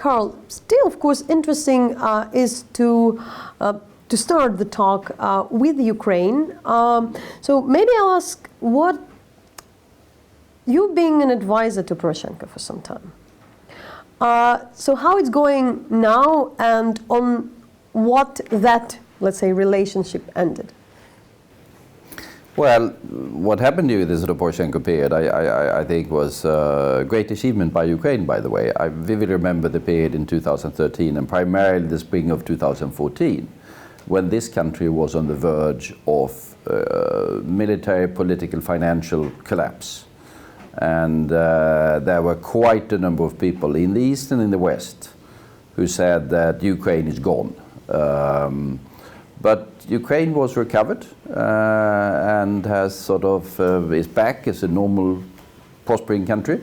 Carl, still, of course, interesting is to start the talk with Ukraine. So maybe I'll ask, what, you being an advisor to Poroshenko for some time, so how it's going now, and on what that, let's say, relationship ended? Well, what happened during the sort of Poroshenko period, I think, was a great achievement by Ukraine, by the way. I vividly remember the period in 2013 and primarily the spring of 2014, when this country was on the verge of military, political, financial collapse. And there were quite a number of people in the East and in the West who said that Ukraine is gone. But Ukraine was recovered and has sort of is back as a normal, prospering country.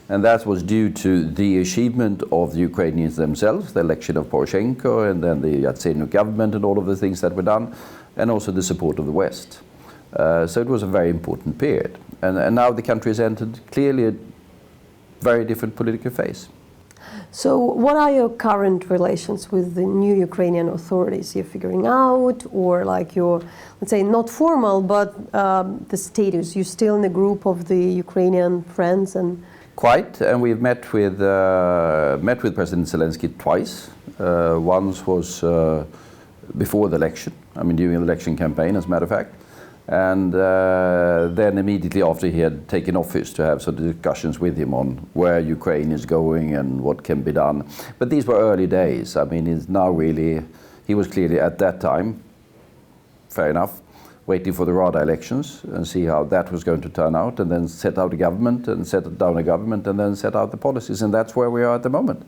And that was due to the achievement of the Ukrainians themselves, the election of Poroshenko and then the Yatsenyuk government and all of the things that were done, and also the support of the West. So it was a very important period. And now the country has entered clearly a very different political phase. So what are your current relations with the new Ukrainian authorities? You're figuring out, or like your, let's say, not formal, but the status? You're still in the group of the Ukrainian friends? And quite, and we've met with President Zelensky twice. Once was before the election, I mean during the election campaign, as a matter of fact. And then immediately after he had taken office, to have sort of discussions with him on where Ukraine is going and what can be done. But these were early days. I mean, he's now really, he was clearly at that time, fair enough, waiting for the Rada elections and see how that was going to turn out, and then set out a government and set down a government and then set out the policies. And that's where we are at the moment.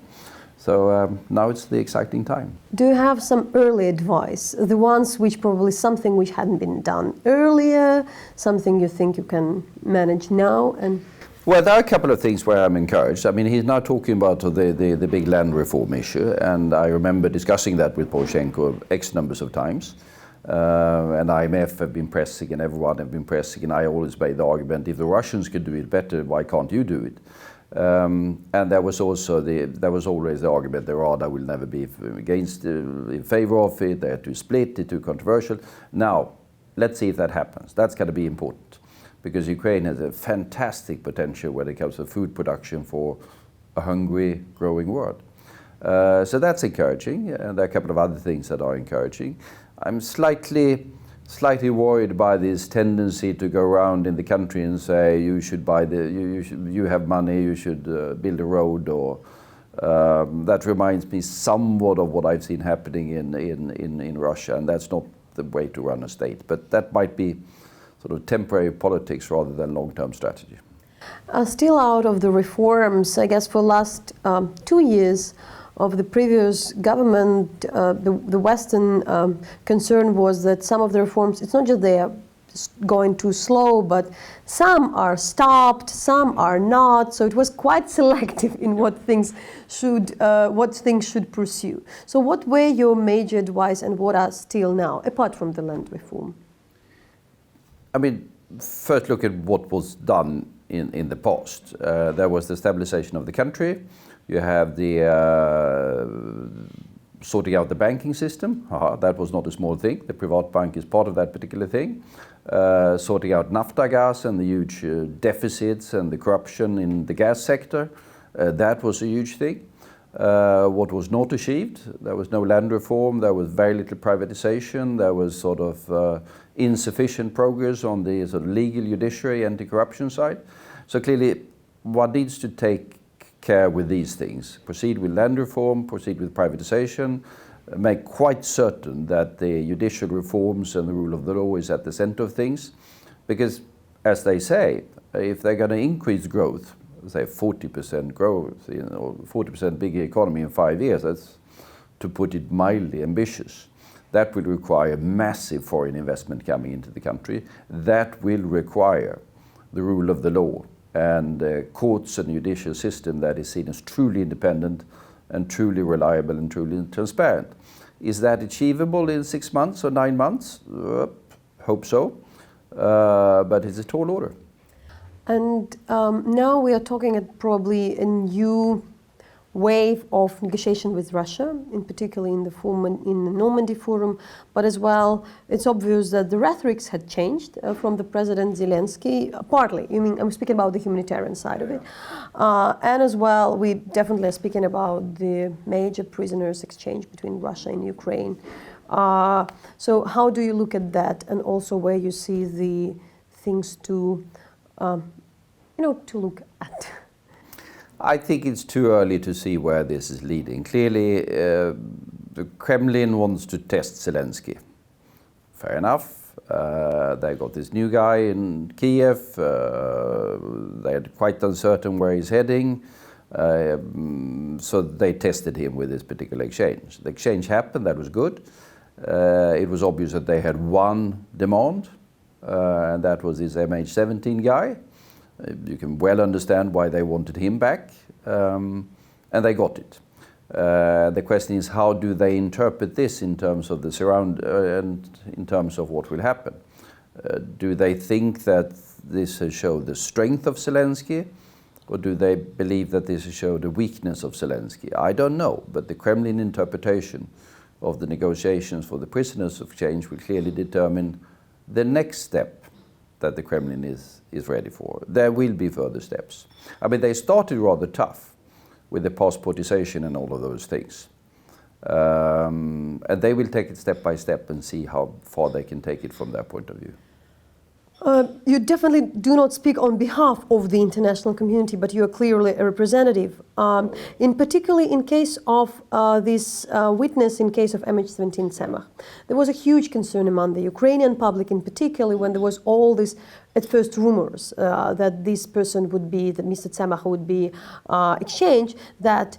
So now it's the exciting time. Do you have some early advice? The ones which probably something which hadn't been done earlier, something you think you can manage now? And well, there are a couple of things where I'm encouraged. I mean, he's now talking about the big land reform issue, and I remember discussing that with Poroshenko X numbers of times. And IMF have been pressing, and everyone have been pressing, and I always made the argument, if the Russians could do it better, why can't you do it? And there was also always the argument that Rada will never be in favor of it. They're too split, they're too controversial. Now, let's see if that happens. That's going to be important, because Ukraine has a fantastic potential when it comes to food production for a hungry, growing world. So that's encouraging, and there are a couple of other things that are encouraging. I'm slightly worried by this tendency to go around in the country and say you should buy you have money, you should build a road, or that reminds me somewhat of what I've seen happening in Russia, and that's not the way to run a state. But that might be sort of temporary politics rather than long-term strategy. Still out of the reforms, I guess for the last 2 years of the previous government, the Western concern was that some of the reforms, it's not just they are going too slow, but some are stopped, some are not. So it was quite selective in what things should pursue. So what were your major advice, and what are still now, apart from the land reform? I mean, first look at what was done in the past. There was the stabilization of the country. You have the sorting out the banking system. That was not a small thing. The Privatbank is part of that particular thing. Sorting out Naftagaz and the huge deficits and the corruption in the gas sector. That was a huge thing. What was not achieved, there was no land reform, there was very little privatization, there was sort of insufficient progress on the sort of legal, judiciary, anti-corruption side. So clearly one needs to take care with these things. Proceed with land reform, proceed with privatization, make quite certain that the judicial reforms and the rule of the law is at the center of things. Because, as they say, if they're going to increase growth, say 40% growth, or 40% bigger economy in 5 years, that's, to put it mildly, ambitious. That will require massive foreign investment coming into the country. That will require the rule of the law and courts and judicial system that is seen as truly independent and truly reliable and truly transparent. Is that achievable in 6 months or 9 months? Hope so, but it's a tall order. And now we are talking at probably a new wave of negotiation with Russia, in particular in the Normandy Forum, but as well, it's obvious that the rhetorics had changed from the President Zelensky, partly. I mean, I'm speaking about the humanitarian side of it. And as well, we definitely are speaking about the major prisoners exchange between Russia and Ukraine. So how do you look at that, and also where you see the things to look at? I think it's too early to see where this is leading. Clearly, the Kremlin wants to test Zelensky. Fair enough. They got this new guy in Kiev. They're quite uncertain where he's heading. So they tested him with this particular exchange. The exchange happened. That was good. It was obvious that they had one demand, and that was this MH17 guy. You can well understand why they wanted him back, and they got it. The question is, how do they interpret this in terms of the and in terms of what will happen? Do they think that this has showed the strength of Zelensky, or do they believe that this has showed the weakness of Zelensky? I don't know, but the Kremlin interpretation of the negotiations for the prisoners of exchange will clearly determine the next step that the Kremlin is ready for. There will be further steps. I mean, they started rather tough with the passportization and all of those things. And they will take it step by step and see how far they can take it from their point of view. You definitely do not speak on behalf of the international community, but you are clearly a representative. In particularly in case of this witness in case of MH17 Tsemakh, there was a huge concern among the Ukrainian public, in particular when there was all this, at first, rumors that this person would be, that Mr. Tsemakh would be exchanged, that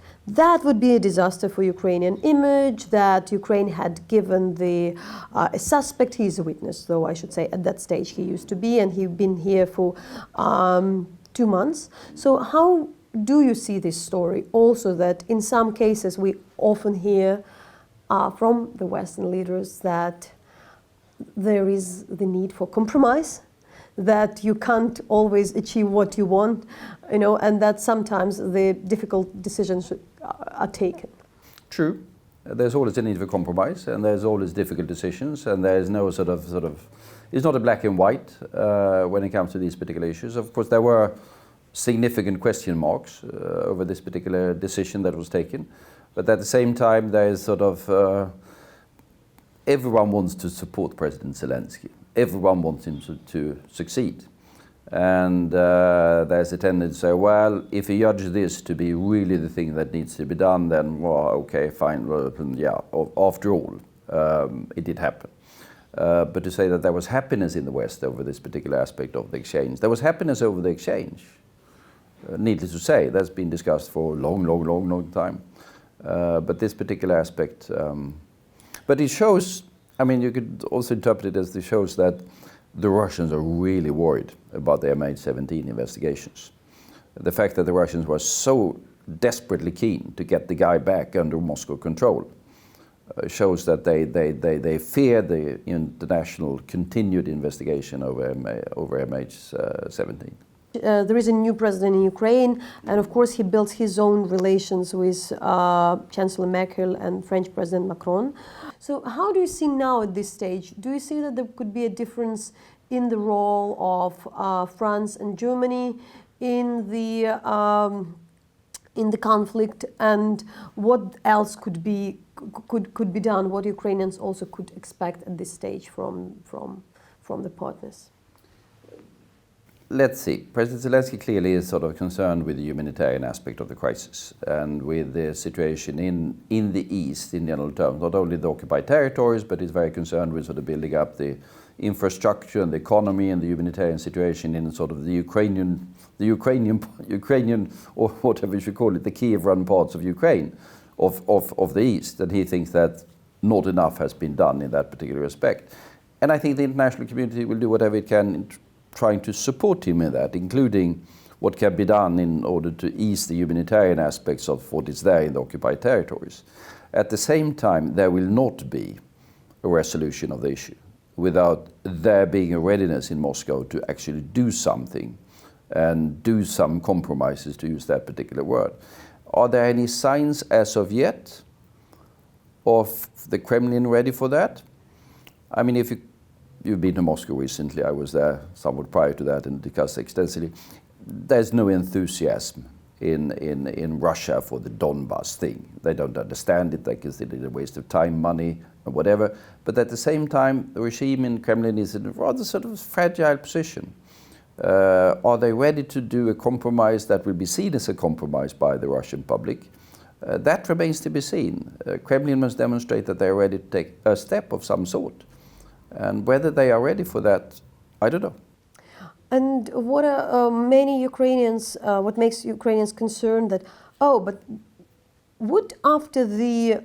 would be a disaster for Ukrainian image, that Ukraine had given a suspect, he is a witness, though I should say at that stage he used to be, and he'd been here for 2 months. So how do you see this story? Also that in some cases we often hear from the Western leaders that there is the need for compromise, that you can't always achieve what you want, and that sometimes the difficult decisions are taken. True. There's always a need for compromise, and there's always difficult decisions, and there's no sort of it's not a black and white when it comes to these particular issues. Of course, there were significant question marks over this particular decision that was taken, but at the same time, there is everyone wants to support President Zelensky. Everyone wants him to succeed. And there's a tendency to say, well, if you judge this to be really the thing that needs to be done, then, well, okay, fine, well, yeah, after all, it did happen. But to say that there was happiness in the West over this particular aspect of the exchange, there was happiness over the exchange. Needless to say, that's been discussed for a long time. But this particular aspect, but it shows, I mean, you could also interpret it as it shows that the Russians are really worried about the MH17 investigations. The fact that the Russians were so desperately keen to get the guy back under Moscow control shows that they fear the international continued investigation over MH17. There is a new president in Ukraine, and of course he built his own relations with Chancellor Merkel and French President Macron. So how do you see now at this stage? Do you see that there could be a difference in the role of France and Germany in the conflict, and what else could be done? What Ukrainians also could expect at this stage from the partners? Let's see. President Zelensky clearly is sort of concerned with the humanitarian aspect of the crisis and with the situation in the East in general terms, not only the occupied territories, but he's very concerned with sort of building up the infrastructure and the economy and the humanitarian situation in sort of the Ukrainian or whatever you should call it, the Kiev-run parts of Ukraine, of the East. And he thinks that not enough has been done in that particular respect. And I think the international community will do whatever it can in trying to support him in that, including what can be done in order to ease the humanitarian aspects of what is there in the occupied territories. At the same time, there will not be a resolution of the issue without there being a readiness in Moscow to actually do something and do some compromises, to use that particular word. Are there any signs as of yet of the Kremlin ready for that? I mean, if you've been to Moscow recently, I was there somewhat prior to that and discussed extensively. There's no enthusiasm in Russia for the Donbas thing. They don't understand it, they consider it a waste of time, money, and whatever. But at the same time, the regime in Kremlin is in a rather sort of fragile position. Are they ready to do a compromise that will be seen as a compromise by the Russian public? That remains to be seen. Kremlin must demonstrate that they are ready to take a step of some sort. And whether they are ready for that, I don't know. And what are many Ukrainians, what makes Ukrainians concerned that, but would after the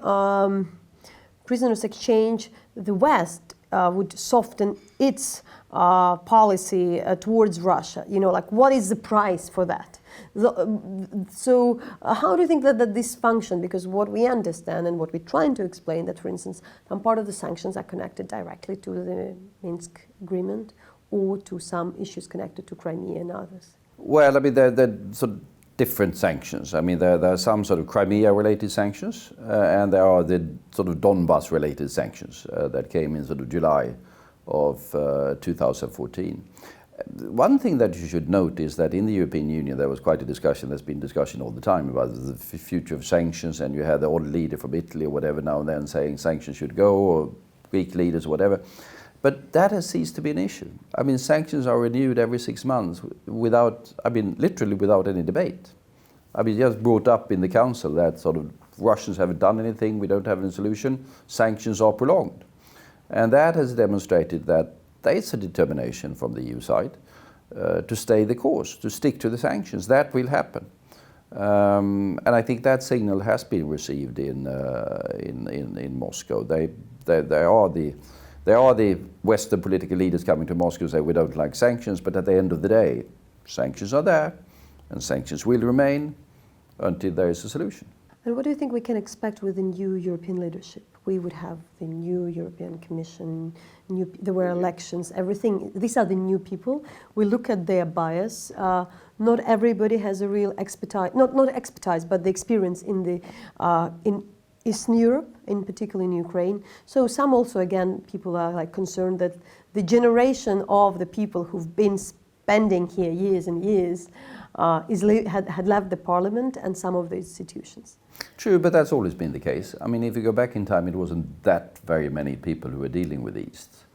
prisoners exchange, the West would soften its policy towards Russia? You know, like what is the price for that? So how do you think that this function, because what we understand and what we're trying to explain that, for instance, some part of the sanctions are connected directly to the Minsk Agreement or to some issues connected to Crimea and others? Well, I mean, they're sort of different sanctions. I mean, there are some sort of Crimea-related sanctions, and there are the sort of Donbas-related sanctions that came in sort of July of 2014. One thing that you should note is that in the European Union there was quite a discussion, there's been discussion all the time about the future of sanctions, and you had the old leader from Italy or whatever now and then saying sanctions should go, or Greek leaders or whatever. But that has ceased to be an issue. I mean, sanctions are renewed every 6 months without, I mean, literally without any debate. I mean, just brought up in the council that sort of Russians haven't done anything, we don't have any solution, sanctions are prolonged. And that has demonstrated that there is a determination from the EU side to stay the course, to stick to the sanctions. That will happen. And I think that signal has been received in Moscow. There are the Western political leaders coming to Moscow and say we don't like sanctions, but at the end of the day, sanctions are there, and sanctions will remain until there is a solution. And what do you think we can expect with the new European leadership? We would have the new European Commission, there were elections, everything. These are the new people. We look at their bias. Not everybody has a real expertise, not expertise, but the experience in Eastern Europe, in particular in Ukraine. So some also, again, people are like concerned that the generation of the people who've been spending here years and years had left the parliament and some of the institutions. True, but that's always been the case. I mean, if you go back in time, it wasn't that very many people who were dealing with East.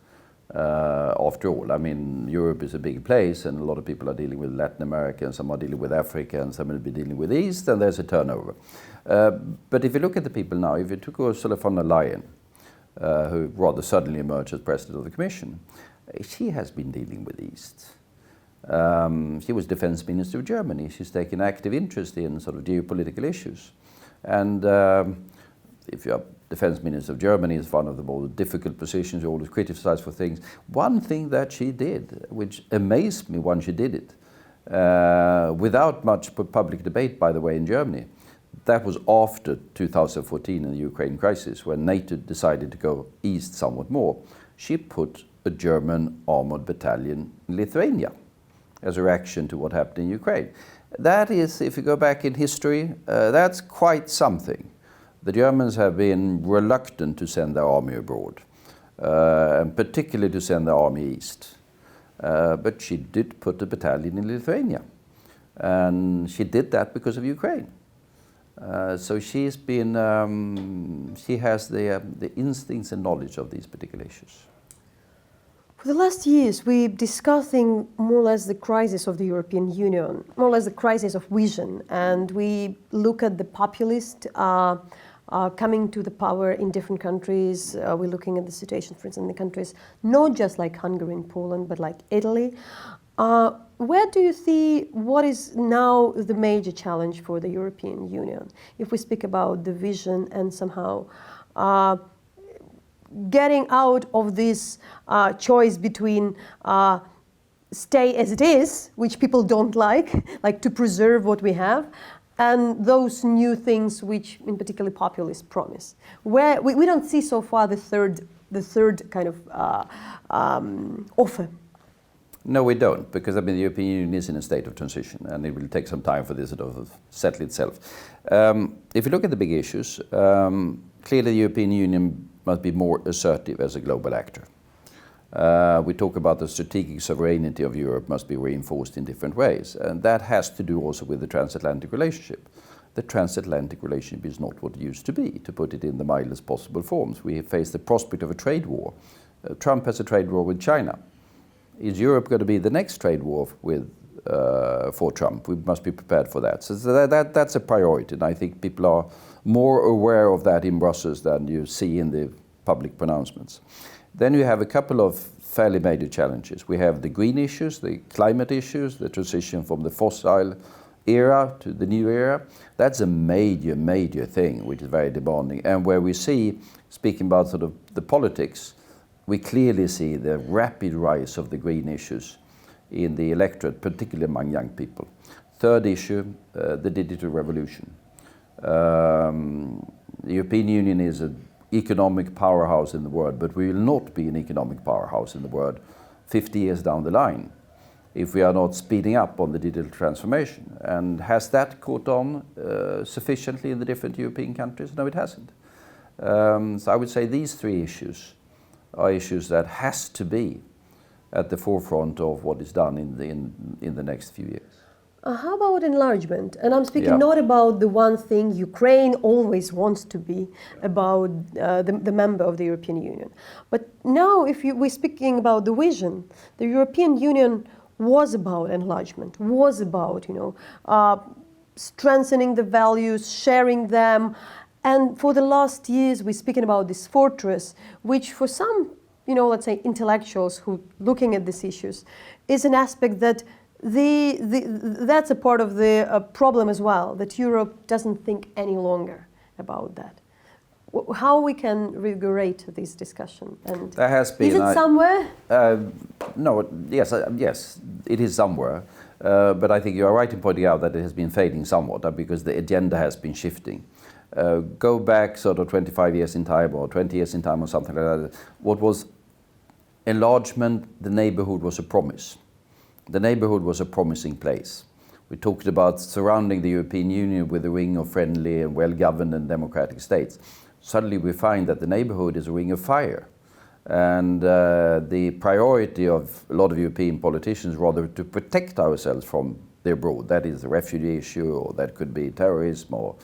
After all, I mean, Europe is a big place, and a lot of people are dealing with Latin America, and some are dealing with Africa, and some will be dealing with East, and there's a turnover. But if you look at the people now, if you took Ursula von der Leyen, who rather suddenly emerged as president of the Commission, she has been dealing with East. She was defense minister of Germany. She's taken active interest in sort of geopolitical issues. And if you're defense minister of Germany, it's one of the more difficult positions. You always criticize for things. One thing that she did, which amazed me when she did it, without much public debate, by the way, in Germany, that was after 2014 in the Ukraine crisis, when NATO decided to go east somewhat more. She put a German armored battalion in Lithuania as a reaction to what happened in Ukraine. That is, if you go back in history, that's quite something. The Germans have been reluctant to send their army abroad, and particularly to send their army east. But she did put a battalion in Lithuania, and she did that because of Ukraine. So she's been, she has the instincts and knowledge of these particular issues. For the last years, we're discussing more or less the crisis of the European Union, more or less the crisis of vision, and we look at the populist coming to the power in different countries. We're looking at the situation, for instance, in the countries not just like Hungary and Poland, but like Italy. Where do you see what is now the major challenge for the European Union? If we speak about the vision and somehow getting out of this choice between stay as it is, which people don't like to preserve what we have, and those new things which in particular populists promise. Where we don't see so far the third kind of offer. No, we don't, because I mean the European Union is in a state of transition, and it will take some time for this to sort of settle itself. If you look at the big issues, clearly the European Union must be more assertive as a global actor. We talk about the strategic sovereignty of Europe must be reinforced in different ways, and that has to do also with the transatlantic relationship. The transatlantic relationship is not what it used to be, to put it in the mildest possible forms. We face the prospect of a trade war. Trump has a trade war with China. Is Europe going to be the next trade war for Trump? We must be prepared for that. So that's a priority, and I think people are more aware of that in Brussels than you see in the public pronouncements. Then you have a couple of fairly major challenges. We have the green issues, the climate issues, the transition from the fossil era to the new era. That's a major, major thing, which is very demanding. And where we see, speaking about sort of the politics, we clearly see the rapid rise of the green issues in the electorate, particularly among young people. Third issue, the digital revolution. The European Union is an economic powerhouse in the world, but we will not be an economic powerhouse in the world 50 years down the line if we are not speeding up on the digital transformation. And has that caught on sufficiently in the different European countries? No, it hasn't. So I would say these three issues are issues that has to be at the forefront of what is done in the next few years. How about enlargement? And I'm speaking not about the one thing Ukraine always wants to be about the member of the European Union. But now if we're speaking about the vision, the European Union was about enlargement, was about, strengthening the values, sharing them. And for the last years, we're speaking about this fortress, which for some, let's say intellectuals who looking at these issues, is an aspect that that's a part of the problem as well, that Europe doesn't think any longer about that. How we can revigorate this discussion? And there has been. Is it somewhere? No. Yes, it is somewhere. But I think you are right in pointing out that it has been fading somewhat because the agenda has been shifting. Go back sort of 25 years in time or 20 years in time or something like that. What was enlargement, the neighborhood was a promise. The neighborhood was a promising place. We talked about surrounding the European Union with a ring of friendly and well-governed and democratic states. Suddenly we find that the neighborhood is a ring of fire. And the priority of a lot of European politicians rather to protect ourselves from the abroad. That is the refugee issue, or that could be terrorism, or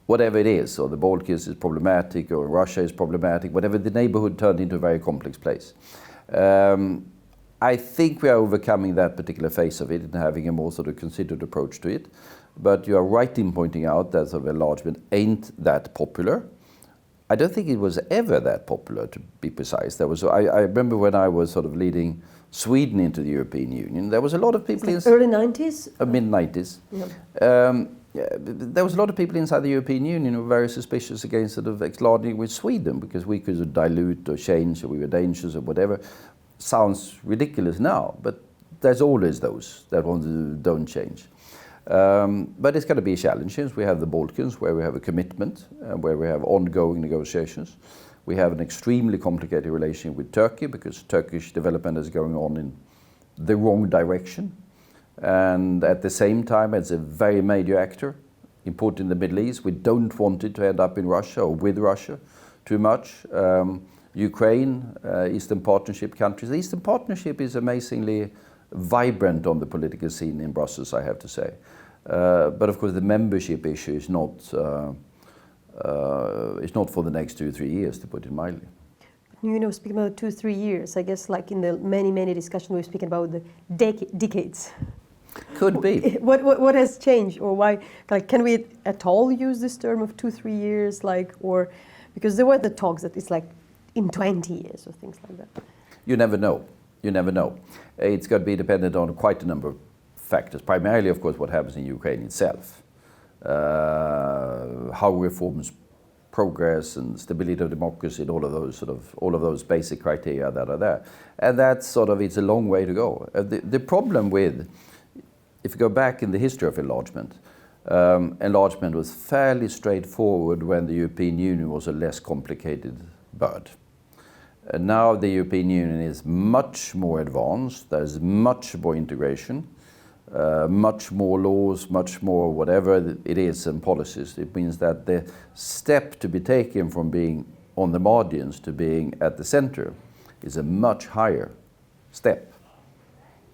whatever it is, or the Balkans is problematic, or Russia is problematic, whatever, the neighborhood turned into a very complex place. I think we are overcoming that particular phase of it and having a more sort of considered approach to it. But you are right in pointing out that sort of enlargement ain't that popular. I don't think it was ever that popular, to be precise. I remember when I was sort of leading Sweden into the European Union, there was a lot of people in early 90s? Mid-90s. Yeah. There was a lot of people inside the European Union who were very suspicious against sort of enlarging with Sweden because we could dilute or change, or we were dangerous or whatever. Sounds ridiculous now, but there's always those that don't change. But it's going to be challenges. We have the Balkans, where we have a commitment, where we have ongoing negotiations. We have an extremely complicated relation with Turkey because Turkish development is going on in the wrong direction. And at the same time, it's a very major actor, important in the Middle East. We don't want it to end up in Russia or with Russia too much. Ukraine, Eastern Partnership countries. The Eastern Partnership is amazingly vibrant on the political scene in Brussels, I have to say. But of course, the membership issue is not for the next 2 or 3 years, to put it mildly. Speaking about 2 or 3 years, I guess like in the many discussions we're speaking about the decades. Could be. What has changed, or why? Like, can we at all use this term of 2 or 3 years, or because there were the talks that it's like in 20 years or things like that. You never know. It's got to be dependent on quite a number of factors. Primarily, of course, what happens in Ukraine itself, how reforms progress and stability of democracy, and all of those basic criteria that are there, and that's it's a long way to go. The problem with, if you go back in the history of enlargement, enlargement was fairly straightforward when the European Union was a less complicated bird. Now the European Union is much more advanced, there's much more integration, much more laws, much more whatever it is and policies. It means that the step to be taken from being on the margins to being at the center is a much higher step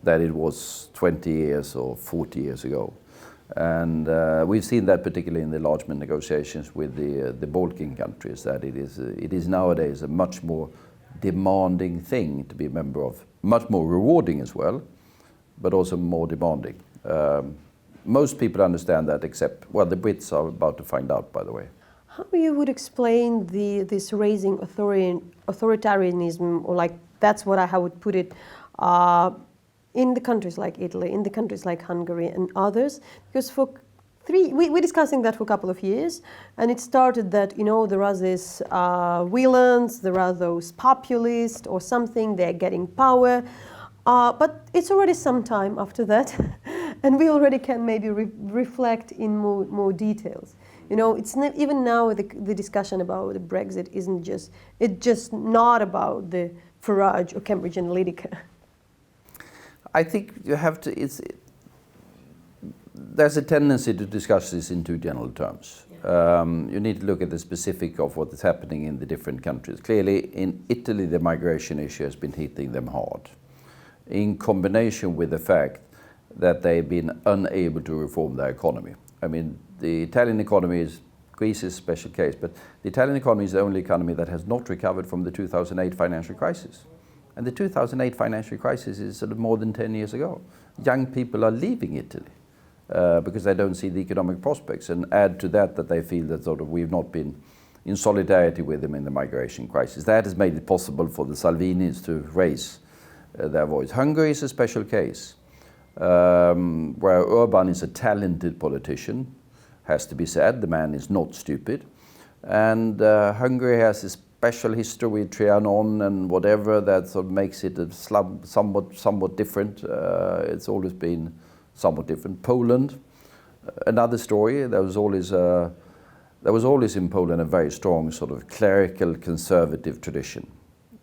than it was 20 years or 40 years ago. And we've seen that particularly in the enlargement negotiations with the Balkan countries, that it is nowadays a much more demanding thing to be a member of, much more rewarding as well, but also more demanding. Most people understand that, except, well, the Brits are about to find out, by the way. How you would explain this rising authoritarianism, or like that's what I would put it, in the countries like Italy, in the countries like Hungary and others? Because for we're discussing that for a couple of years, and it started that, you know, there are these villains, there are those populists or something, they're getting power, but it's already some time after that, and we already can maybe reflect in more details. You know, it's not, even now the discussion about the Brexit isn't just not about the Farage or Cambridge Analytica. I think you have to, there's a tendency to discuss this in too general terms. You need to look at the specific of what is happening in the different countries. Clearly, in Italy, the migration issue has been hitting them hard, in combination with the fact that they've been unable to reform their economy. I mean, the Italian economy is, Greece is a special case, but the Italian economy is the only economy that has not recovered from the 2008 financial crisis. And the 2008 financial crisis is sort of more than 10 years ago. Young people are leaving Italy because they don't see the economic prospects, and add to that they feel that sort of we've not been in solidarity with them in the migration crisis. That has made it possible for the Salvinis to raise their voice. Hungary is a special case, where Orban is a talented politician, has to be said. The man is not stupid. And Hungary has this special history with Trianon and whatever that sort of makes it a somewhat different. It's always been somewhat different. Poland, another story. There was always in Poland a very strong sort of clerical conservative tradition.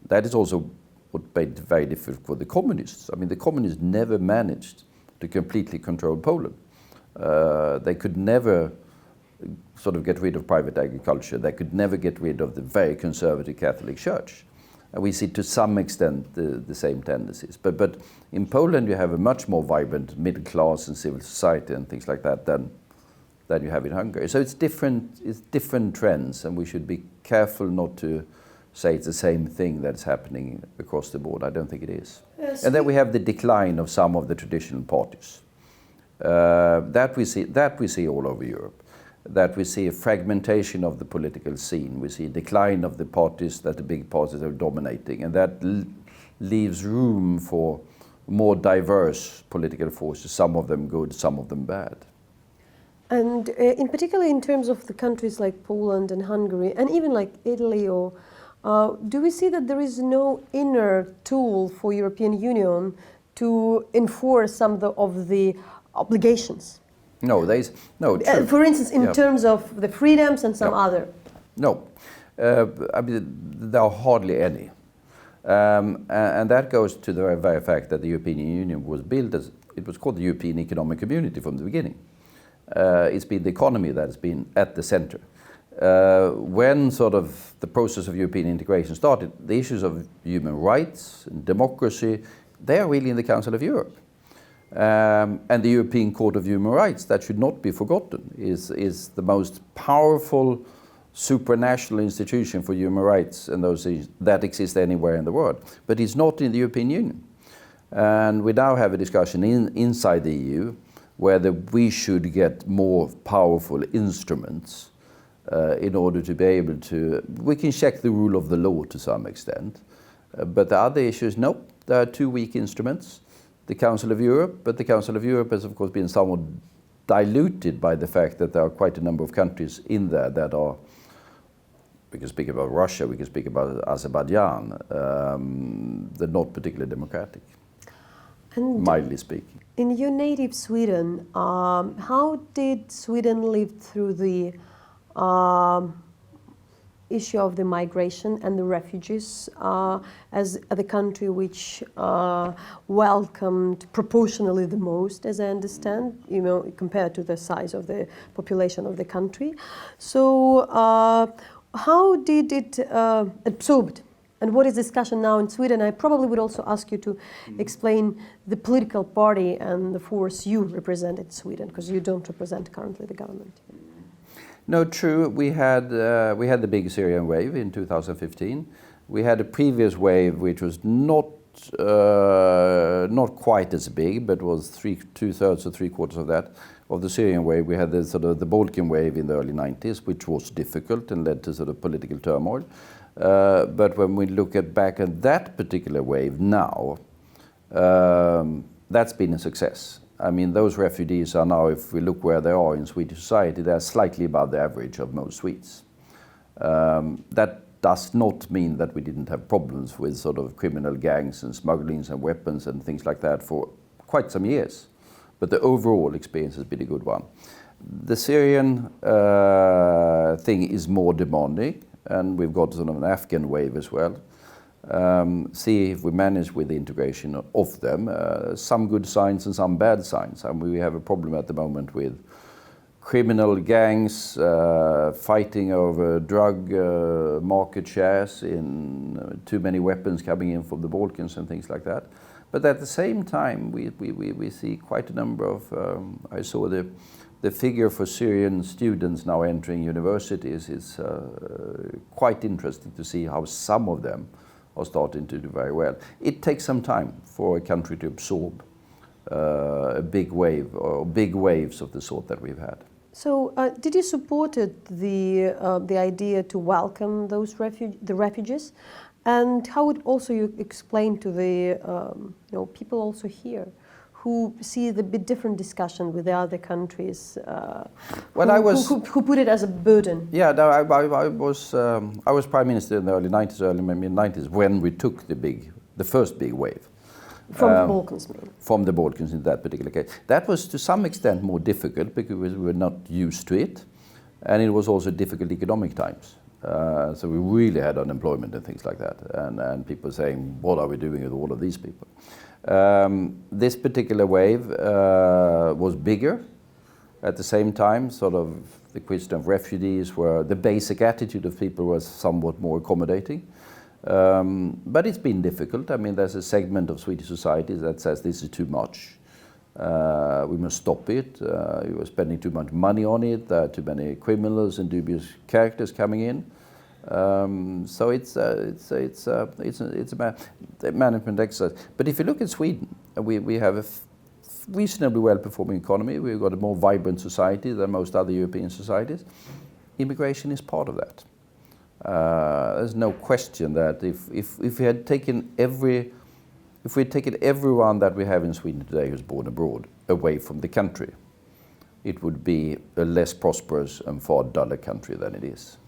That is also what made it very difficult for the communists. I mean, the communists never managed to completely control Poland. They could never sort of get rid of private agriculture. They could never get rid of the very conservative Catholic Church. And we see to some extent the same tendencies. But in Poland you have a much more vibrant middle class and civil society and things like that than you have in Hungary. So it's different trends, and we should be careful not to say it's the same thing that's happening across the board. I don't think it is. Yes. And then we have the decline of some of the traditional parties. That we see all over Europe. That we see a fragmentation of the political scene. We see a decline of the parties, that the big parties are dominating, and that leaves room for more diverse political forces, some of them good, some of them bad. And in particular in terms of the countries like Poland and Hungary, and even like Italy, or do we see that there is no inner tool for European Union to enforce some of the obligations? No, no. For instance, in terms of the freedoms and some other. No, I mean, there are hardly any, and that goes to the very fact that the European Union was built as, it was called the European Economic Community from the beginning. It's been the economy that has been at the center. When sort of the process of European integration started, the issues of human rights and democracy, they are really in the Council of Europe. And the European Court of Human Rights, that should not be forgotten, is the most powerful supranational institution for human rights and those that exist anywhere in the world. But it's not in the European Union. And we now have a discussion inside the EU whether we should get more powerful instruments in order to be able to, we can check the rule of the law to some extent. But the other issues, no, there are two weak instruments. The Council of Europe, but the Council of Europe has of course been somewhat diluted by the fact that there are quite a number of countries in there that are, we can speak about Russia, we can speak about Azerbaijan, they're not particularly democratic, and mildly speaking. In your native Sweden, how did Sweden live through the issue of the migration and the refugees as the country which welcomed proportionally the most, as I understand, compared to the size of the population of the country. So how did it absorbed? And what is discussion now in Sweden? I probably would also ask you to explain the political party and the force you represent in Sweden, because you don't represent currently the government. No, true. We had the big Syrian wave in 2015. We had a previous wave which was not quite as big, but was 2/3 or 3/4 of that. Of the Syrian wave, we had the Balkan wave in the early 90s, which was difficult and led to sort of political turmoil. But when we look back at that particular wave now, that's been a success. I mean, those refugees are now, if we look where they are in Swedish society, they're slightly above the average of most Swedes. That does not mean that we didn't have problems with sort of criminal gangs and smugglings and weapons and things like that for quite some years. But the overall experience has been a good one. The Syrian thing is more demanding, and we've got sort of an Afghan wave as well. See if we manage with the integration of them. Some good signs and some bad signs. I mean, we have a problem at the moment with criminal gangs fighting over drug market shares, in too many weapons coming in from the Balkans and things like that. But at the same time, we see quite a number of, I saw the figure for Syrian students now entering universities is quite interesting to see how some of them are starting to do very well. It takes some time for a country to absorb a big wave or big waves of the sort that we've had. So, did you support the idea to welcome those the refugees, and how would also you explain to the people also here who see the bit different discussion with the other countries who put it as a burden? Yeah, no, I was Prime Minister in the early mid-90s when we took the first big wave. From the Balkans, maybe. From the Balkans in that particular case. That was to some extent more difficult because we were not used to it, and it was also difficult economic times. So we really had unemployment and things like that, and people saying, what are we doing with all of these people? This particular wave was bigger. At the same time, sort of the question of refugees the basic attitude of people was somewhat more accommodating. But it's been difficult. I mean, there's a segment of Swedish society that says this is too much. We must stop it. We were spending too much money on it. There are too many criminals and dubious characters coming in. So it's a management exercise. But if you look at Sweden, we have a reasonably well-performing economy. We've got a more vibrant society than most other European societies. Immigration is part of that. There's no question that if we had taken everyone that we have in Sweden today who's born abroad away from the country, it would be a less prosperous and far duller country than it is.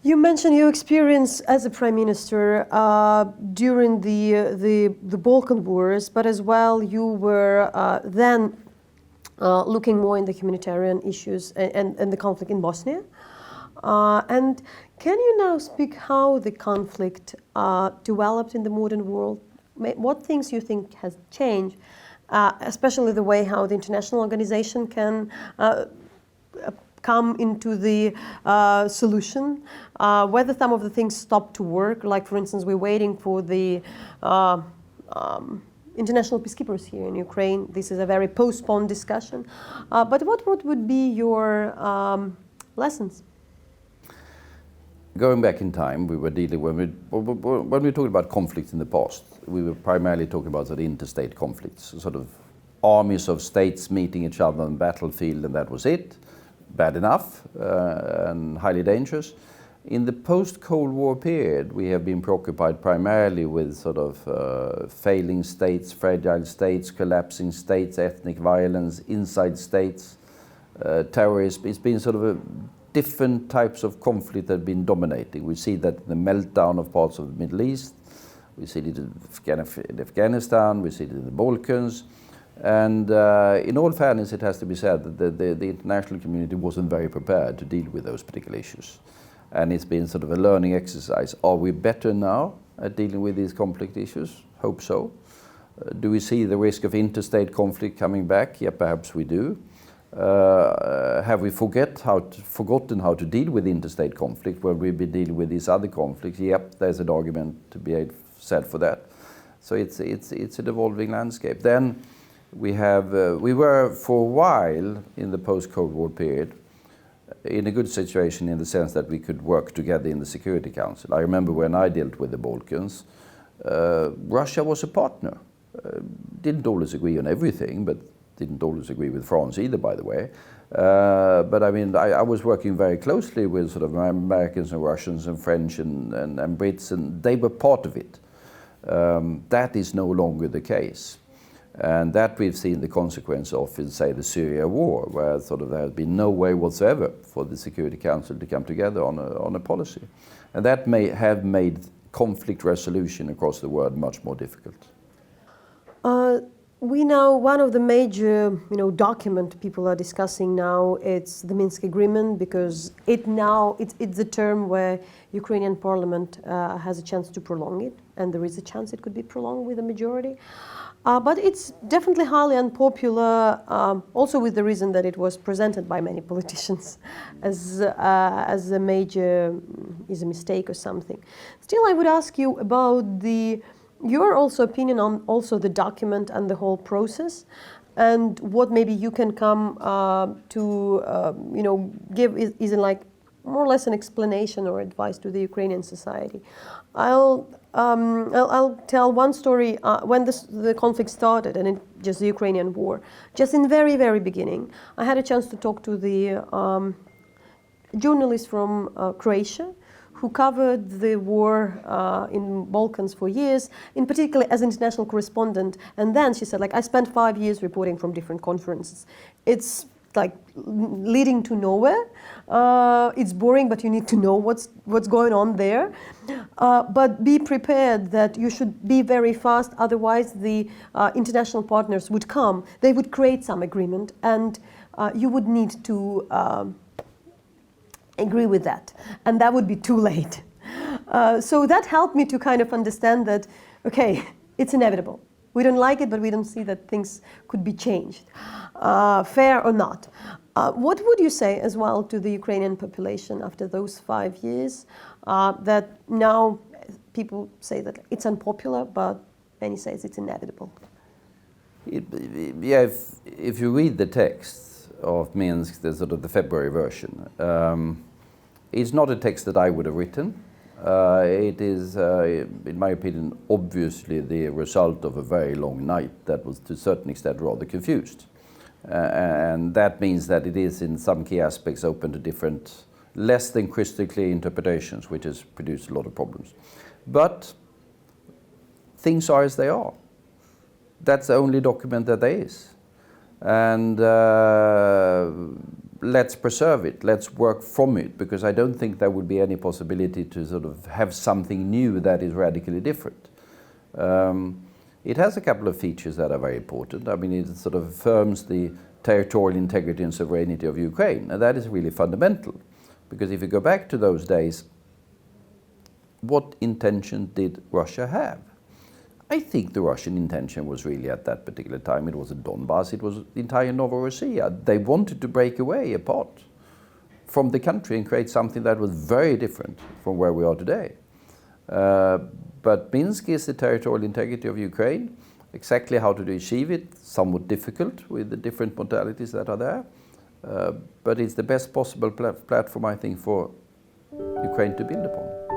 You mentioned your experience as a Prime Minister during the Balkan Wars, but as well you were then looking more in the humanitarian issues and the conflict in Bosnia. And can you now speak how the conflict developed in the modern world? What things you think has changed, especially the way how the international organization can come into the solution, whether some of the things stop to work, like for instance we're waiting for the international peacekeepers here in Ukraine. This is a very postponed discussion. But what would be your lessons? Going back in time, we were dealing when we talked about conflicts in the past, we were primarily talking about sort of interstate conflicts, sort of armies of states meeting each other on the battlefield, and that was it. Bad enough and highly dangerous. In the post-Cold War period, we have been preoccupied primarily with sort of failing states, fragile states, collapsing states, ethnic violence, inside states, terrorism. It's been sort of a different types of conflict that have been dominating. We see that in the meltdown of parts of the Middle East, we see it in Afghanistan, we see it in the Balkans, and in all fairness it has to be said that the international community wasn't very prepared to deal with those particular issues. And it's been sort of a learning exercise. Are we better now at dealing with these conflict issues? Hope so. Do we see the risk of interstate conflict coming back? Yeah, perhaps we do. Have we forgotten how to deal with interstate conflict when we've been dealing with these other conflicts? Yep, there's an argument to be said for that. So it's an evolving landscape. Then we were for a while in the post-Cold War period in a good situation in the sense that we could work together in the Security Council. I remember when I dealt with the Balkans, Russia was a partner. Didn't always agree on everything, but didn't always agree with France either, by the way. But I mean, I was working very closely with sort of Americans and Russians and French and Brits, and they were part of it. That is no longer the case. And that we've seen the consequence of in, say, the Syria war, where sort of there has been no way whatsoever for the Security Council to come together on a policy. And that may have made conflict resolution across the world much more difficult. We know one of the major, document people are discussing now, it's the Minsk Agreement, because it's the term where Ukrainian parliament has a chance to prolong it, and there is a chance it could be prolonged with a majority. But it's definitely highly unpopular, also with the reason that it was presented by many politicians as a major mistake or something. Still, I would ask you about your also opinion on also the document and the whole process, and what maybe you can come to give is like more or less an explanation or advice to the Ukrainian society. I'll tell one story. When the conflict started, and just the Ukrainian war, just in very, very beginning, I had a chance to talk to the journalist from Croatia, who covered the war in Balkans for years, in particular as international correspondent. And then she said, I spent 5 years reporting from different conferences. It's like leading to nowhere. It's boring, but you need to know what's going on there. But be prepared that you should be very fast, otherwise the international partners would come. They would create some agreement, and you would need to agree with that, and that would be too late. So that helped me to kind of understand that, okay, it's inevitable. We don't like it, but we don't see that things could be changed, fair or not. What would you say as well to the Ukrainian population after those 5 years, that now people say that it's unpopular, but many say it's inevitable? If you read the text of Minsk, the sort of the February version, it's not a text that I would have written. It is, in my opinion, obviously the result of a very long night that was to a certain extent rather confused. And that means that it is in some key aspects open to different, less than crystal clear interpretations, which has produced a lot of problems. But things are as they are. That's the only document that there is. And let's preserve it, let's work from it, because I don't think there would be any possibility to sort of have something new that is radically different. It has a couple of features that are very important. I mean, it sort of affirms the territorial integrity and sovereignty of Ukraine, and that is really fundamental, because if you go back to those days, what intention did Russia have? I think the Russian intention was really at that particular time, it wasn't Donbass, it was the entire Novorossiya. They wanted to break away apart from the country and create something that was very different from where we are today. But Minsk is the territorial integrity of Ukraine. Exactly how to achieve it, somewhat difficult with the different modalities that are there. But it's the best possible platform, I think, for Ukraine to build upon.